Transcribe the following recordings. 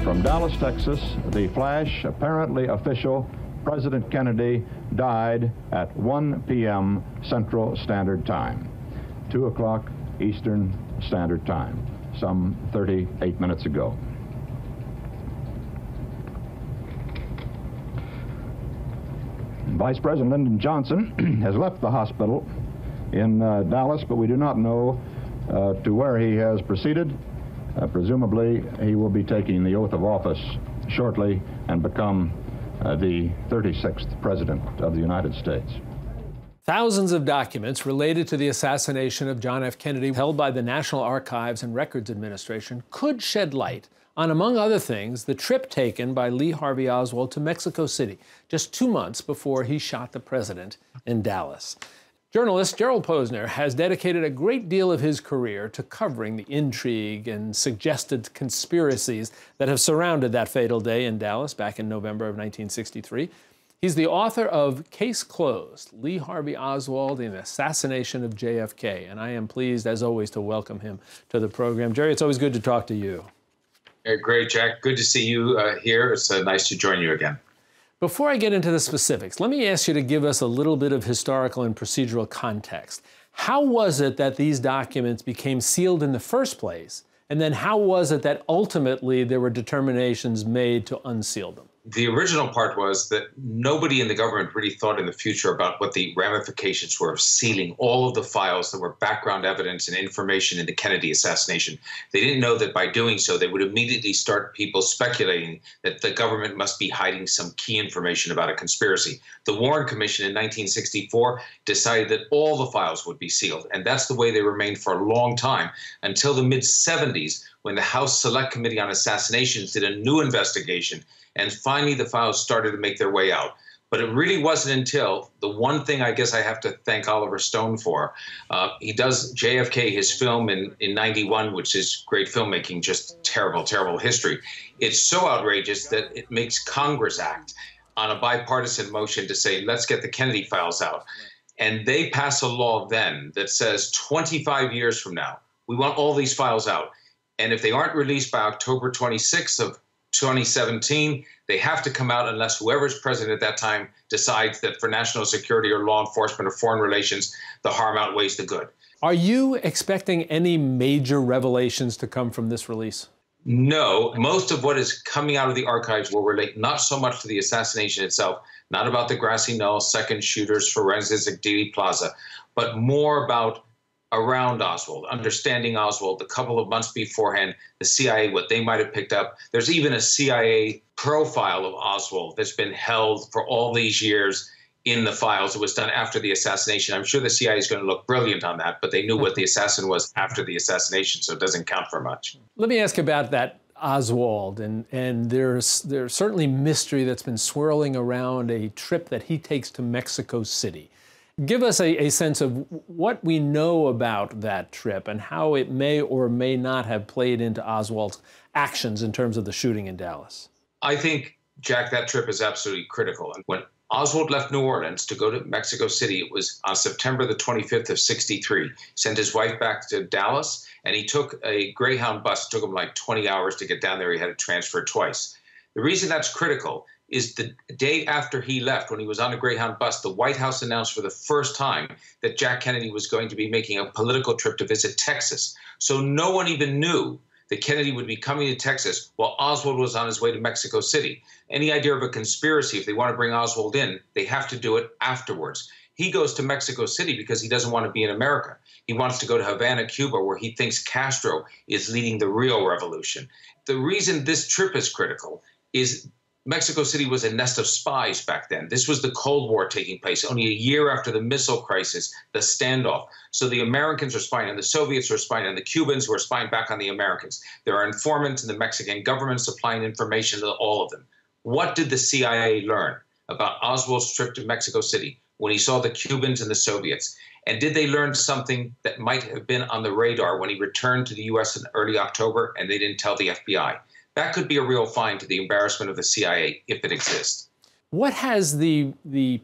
From Dallas, Texas, the flash, apparently official, President Kennedy died at 1 p.m. Central Standard Time, 2 o'clock Eastern Standard Time, some 38 minutes ago. Vice President Lyndon Johnson has left the hospital in Dallas, but we do not know to where he has proceeded. Presumably, he will be taking the oath of office shortly and become the 36th President of the United States. Thousands of documents related to the assassination of John F. Kennedy, held by the National Archives and Records Administration, could shed light on, among other things, the trip taken by Lee Harvey Oswald to Mexico City just 2 months before he shot the president in Dallas. Journalist Gerald Posner has dedicated a great deal of his career to covering the intrigue and suggested conspiracies that have surrounded that fatal day in Dallas back in November of 1963. He's the author of Case Closed, Lee Harvey Oswald and the Assassination of JFK, and I am pleased, as always, to welcome him to the program. Jerry, it's always good to talk to you. Great, Jack. Good to see you here. It's nice to join you again. Before I get into the specifics, let me ask you to give us a little bit of historical and procedural context. How was it that these documents became sealed in the first place? And then how was it that ultimately there were determinations made to unseal them? The original part was that nobody in the government really thought in the future about what the ramifications were of sealing all of the files that were background evidence and information in the Kennedy assassination. They didn't know that by doing so, they would immediately start people speculating that the government must be hiding some key information about a conspiracy. The Warren Commission in 1964 decided that all the files would be sealed, and that's the way they remained for a long time until the mid-70s, when the House Select Committee on Assassinations did a new investigation, and finally the files started to make their way out. But it really wasn't until the one thing I guess I have to thank Oliver Stone for. He does JFK, his film in 91, which is great filmmaking, just terrible, terrible history. It's so outrageous that it makes Congress act on a bipartisan motion to say, let's get the Kennedy files out. And they pass a law then that says 25 years from now, we want all these files out. And if they aren't released by October 26th of 2017, they have to come out unless whoever's president at that time decides that for national security or law enforcement or foreign relations, the harm outweighs the good. Are you expecting any major revelations to come from this release? No. Most of what is coming out of the archives will relate not so much to the assassination itself, not about the Grassy Knoll, second shooters, forensics at Dealey Plaza, but more about around Oswald, understanding Oswald, a couple of months beforehand, the CIA, what they might have picked up. There's even a CIA profile of Oswald that's been held for all these years in the files. It was done after the assassination. I'm sure the CIA is going to look brilliant on that, but they knew what the assassin was after the assassination, so it doesn't count for much. Let me ask about that Oswald, and there's certainly mystery that's been swirling around a trip that he takes to Mexico City. Give us a sense of what we know about that trip and how it may or may not have played into Oswald's actions in terms of the shooting in Dallas. I think, Jack, that trip is absolutely critical. And when Oswald left New Orleans to go to Mexico City, it was on September the 25th of 63. He sent his wife back to Dallas, and he took a Greyhound bus. It took him like 20 hours to get down there. He had to transfer twice. The reason that's critical is the day after he left, when he was on a Greyhound bus, the White House announced for the first time that Jack Kennedy was going to be making a political trip to visit Texas. So no one even knew that Kennedy would be coming to Texas while Oswald was on his way to Mexico City. Any idea of a conspiracy, if they want to bring Oswald in, they have to do it afterwards. He goes to Mexico City because he doesn't want to be in America. He wants to go to Havana, Cuba, where he thinks Castro is leading the real revolution. The reason this trip is critical is Mexico City was a nest of spies back then. This was the Cold War taking place, only a year after the missile crisis, the standoff. So the Americans were spying, and the Soviets were spying, and the Cubans were spying back on the Americans. There are informants in the Mexican government supplying information to all of them. What did the CIA learn about Oswald's trip to Mexico City when he saw the Cubans and the Soviets? And did they learn something that might have been on the radar when he returned to the U.S. in early October and they didn't tell the FBI? That could be a real find to the embarrassment of the CIA if it exists. What has the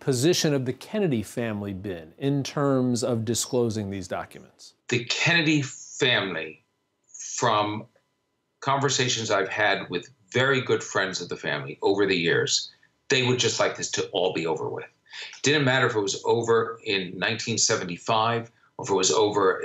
position of the Kennedy family been in terms of disclosing these documents? The Kennedy family, from conversations I've had with very good friends of the family over the years, they would just like this to all be over with. It didn't matter if it was over in 1975 or if it was over,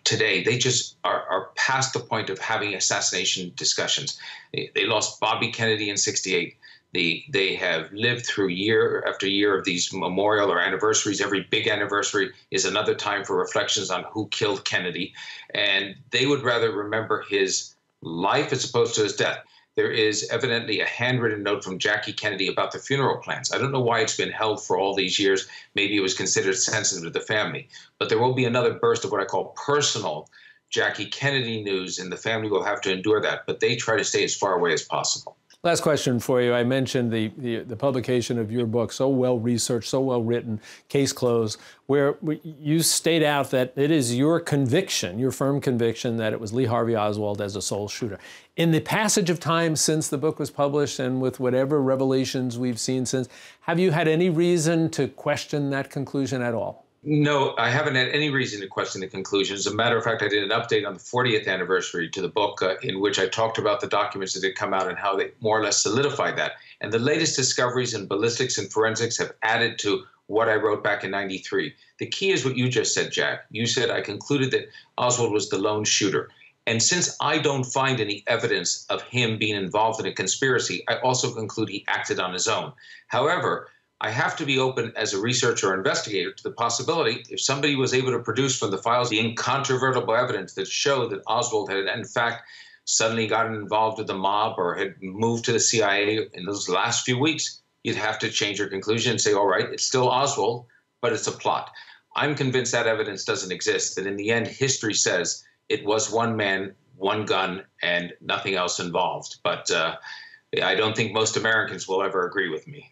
today. They just are past the point of having assassination discussions. They lost Bobby Kennedy in '68. They have lived through year after year of these memorial or anniversaries. Every big anniversary is another time for reflections on who killed Kennedy. And they would rather remember his life as opposed to his death. There is evidently a handwritten note from Jackie Kennedy about the funeral plans. I don't know why it's been held for all these years. Maybe it was considered sensitive to the family. But there will be another burst of what I call personal Jackie Kennedy news, and the family will have to endure that. But they try to stay as far away as possible. Last question for you. I mentioned the publication of your book, so well researched, so well written, Case Closed, where you state out that it is your conviction, your firm conviction, that it was Lee Harvey Oswald as a sole shooter. In the passage of time since the book was published and with whatever revelations we've seen since, have you had any reason to question that conclusion at all? No, I haven't had any reason to question the conclusion. As a matter of fact, I did an update on the 40th anniversary to the book in which I talked about the documents that had come out and how they more or less solidified that. And the latest discoveries in ballistics and forensics have added to what I wrote back in '93. The key is what you just said, Jack. You said I concluded that Oswald was the lone shooter. And since I don't find any evidence of him being involved in a conspiracy, I also conclude he acted on his own. However, I have to be open as a researcher or investigator to the possibility, if somebody was able to produce from the files the incontrovertible evidence that showed that Oswald had, in fact, suddenly gotten involved with the mob or had moved to the CIA in those last few weeks, you'd have to change your conclusion and say, all right, it's still Oswald, but it's a plot. I'm convinced that evidence doesn't exist, that in the end, history says it was one man, one gun, and nothing else involved. But I don't think most Americans will ever agree with me.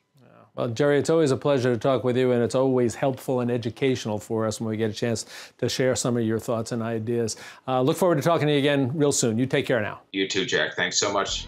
Well, Jerry, it's always a pleasure to talk with you, and it's always helpful and educational for us when we get a chance to share some of your thoughts and ideas. Look forward to talking to you again real soon. You take care now. You too, Jack. Thanks so much.